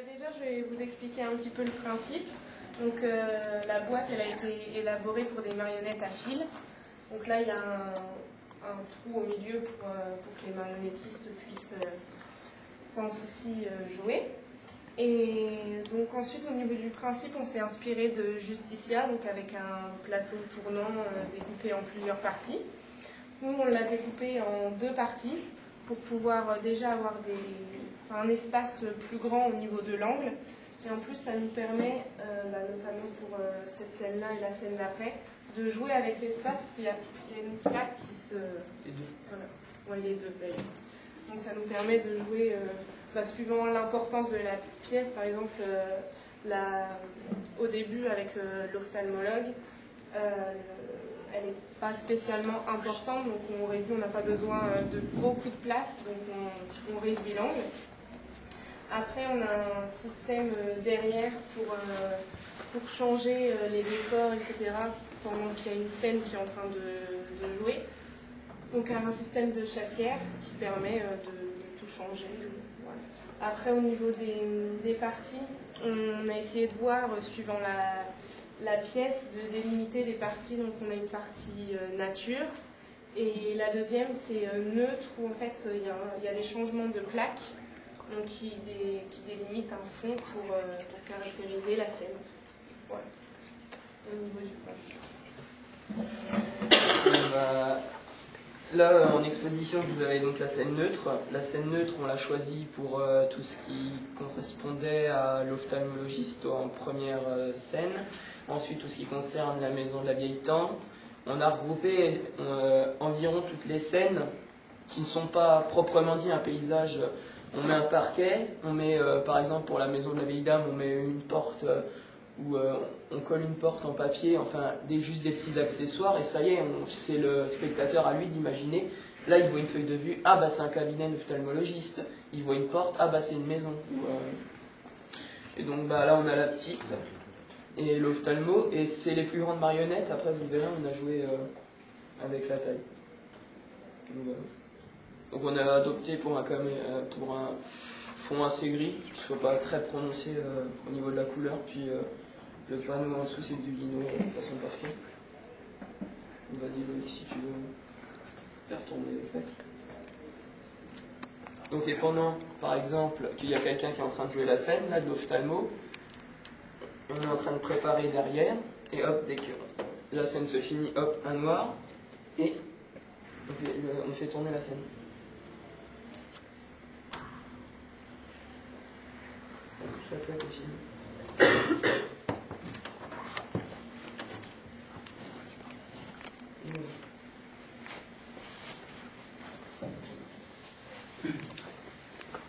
Déjà, je vais vous expliquer un petit peu le principe. Donc, la boîte, elle a été élaborée pour des marionnettes à fil. Donc là, il y a un trou au milieu pour que les marionnettistes puissent sans souci jouer. Et donc ensuite, au niveau du principe, on s'est inspiré de Justicia, donc avec un plateau tournant découpé en plusieurs parties. Nous, on l'a découpé en 2 parties pour pouvoir déjà avoir un espace plus grand au niveau de l'angle. Et en plus, ça nous permet, notamment pour cette scène-là et la scène d'après, de jouer avec l'espace, parce qu'il y a une plaque qui se... Les deux. Voilà. Ouais, les deux, d'ailleurs. Donc ça nous permet de jouer, suivant l'importance de la pièce, par exemple, au début avec l'ophtalmologue, elle n'est pas spécialement importante, donc on réduit, on n'a pas besoin de beaucoup de place, donc on réduit l'angle. Après, on a un système derrière pour changer les décors, etc., pendant qu'il y a une scène qui est en train de jouer. Donc un système de chatière qui permet de tout changer. Voilà. Après, au niveau des parties, on a essayé de voir, suivant la pièce, de délimiter des parties. Donc on a une partie nature, et la deuxième c'est neutre, où en fait il y a des changements de plaques, donc qui délimitent un fond pour caractériser la scène. Voilà. Au niveau du principe. Là, en exposition, vous avez donc la scène neutre. La scène neutre, on l'a choisie pour tout ce qui correspondait à l'ophtalmologiste en première scène. Ensuite, tout ce qui concerne la maison de la vieille tante. On a regroupé environ toutes les scènes qui ne sont pas proprement dit un paysage. On met un parquet, on met par exemple pour la maison de la vieille dame, on met une porte où on colle une porte en papier, enfin juste des petits accessoires, et ça y est, c'est le spectateur à lui d'imaginer. Là, il voit une feuille de vue, ah bah c'est un cabinet d'ophtalmologiste. Il voit une porte, ah bah c'est une maison. Et donc bah, là, on a la petite et l'ophtalmo, et c'est les plus grandes marionnettes. Après, vous verrez, on a joué avec la taille. Donc on a adopté pour un fond assez gris, qui ne soit pas très prononcé au niveau de la couleur, puis le panneau en dessous c'est du lino de façon parfaite. Vas-y Loïc, si tu veux faire tourner les plaques. Donc et pendant, par exemple, qu'il y a quelqu'un qui est en train de jouer la scène, là de l'ophtalmo, on est en train de préparer derrière, et hop, dès que la scène se finit, hop, un noir, et on fait tourner la scène. Je la plaque aussi.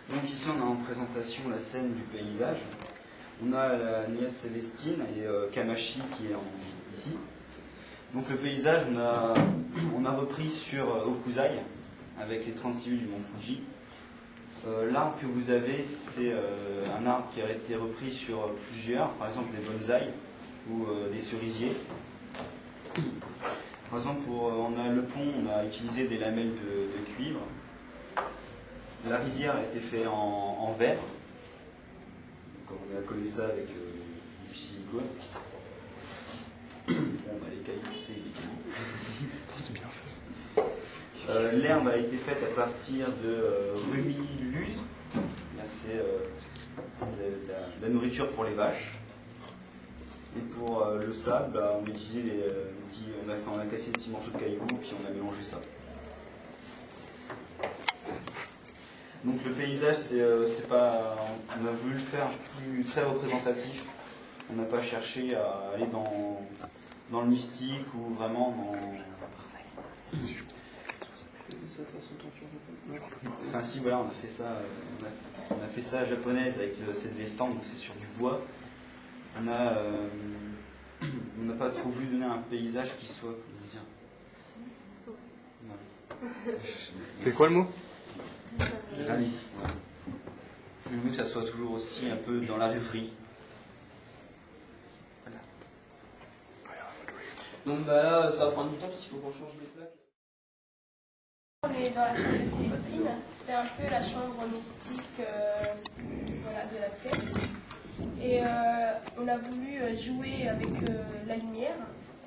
Donc ici on a en présentation la scène du paysage. On a la nièce Célestine et Kamashi qui est ici. Donc le paysage, on a repris sur Okuzai avec les 36 vues du mont Fuji. L'arbre que vous avez, c'est un arbre qui a été repris sur plusieurs, par exemple les bonsaïs ou des cerisiers. Par exemple, on a le pont, on a utilisé des lamelles de cuivre. La rivière a été faite en verre. Donc on a collé ça avec du silicone. Bon, bah, les cailloux, c'est des cailloux. C'est bien fait. L'herbe a été faite à partir de rumiluse. C'est la nourriture pour les vaches. Et pour le sable, bah, on a utilisé on a cassé des petits morceaux de cailloux, puis on a mélangé ça. Donc le paysage, c'est pas, on a voulu le faire très représentatif. On n'a pas cherché à aller dans le mystique ou vraiment dans... Enfin si, voilà, on a fait ça, on a fait ça japonaise avec cette vestampe, donc c'est sur du bois. On n'a pas trop voulu donner un paysage qui soit, comment dire... C'est quoi le mot? Réaliste. Je veux que ça soit toujours aussi un peu dans la rêverie. Voilà. Donc bah là, ça va prendre du temps parce qu'il faut qu'on change les plaques. Les dans la chambre de Célestine. C'est un peu la chambre mystique voilà, de la pièce. Et on a voulu jouer avec la lumière.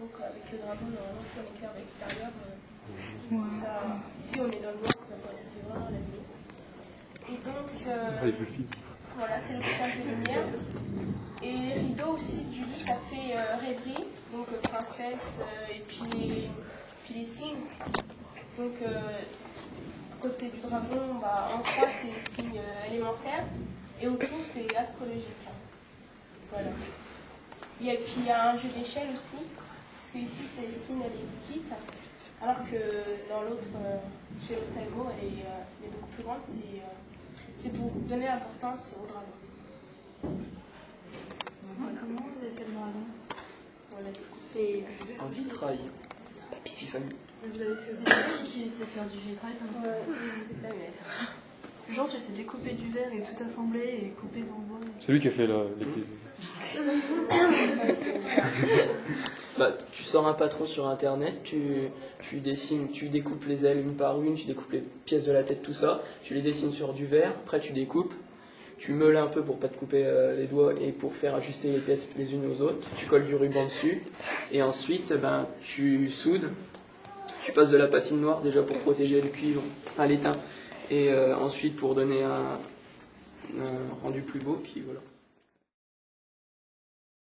Donc avec le dragon, normalement, si on éclaire de l'extérieur, ici on est dans le noir, ça fait vraiment la lumière. Et donc, voilà, c'est le couple de lumière. Et les rideaux aussi du lit, ça fait rêverie, donc princesse, et puis les signes. Donc, côté du dragon, en croix, c'est les signes élémentaires, et autour, c'est astrologique. Voilà. Et puis, il y a un jeu d'échelle aussi, parce qu'ici, Célestine, elle est petite, alors que dans l'autre, chez l'ophtalmo, elle est beaucoup plus grande. C'est pour donner l'importance au dragon. Comment vous avez fait le dragon? Voilà, c'est Un vitrail. Tiffany. Vous avez fait qui sait faire du vitrail comme ça? c'est Samuel. Genre, tu sais découper du verre et tout assembler et couper dans le bois. C'est lui qui a fait les quiz. Tu sors un patron sur internet, tu dessines, tu découpes les ailes une par une, tu découpes les pièces de la tête, tout ça, tu les dessines sur du verre, après tu découpes, tu meules un peu pour pas te couper les doigts et pour faire ajuster les pièces les unes aux autres, tu colles du ruban dessus, et ensuite tu soudes, tu passes de la patine noire déjà pour protéger le cuivre, l'étain, et ensuite pour donner un rendu plus beau, puis voilà.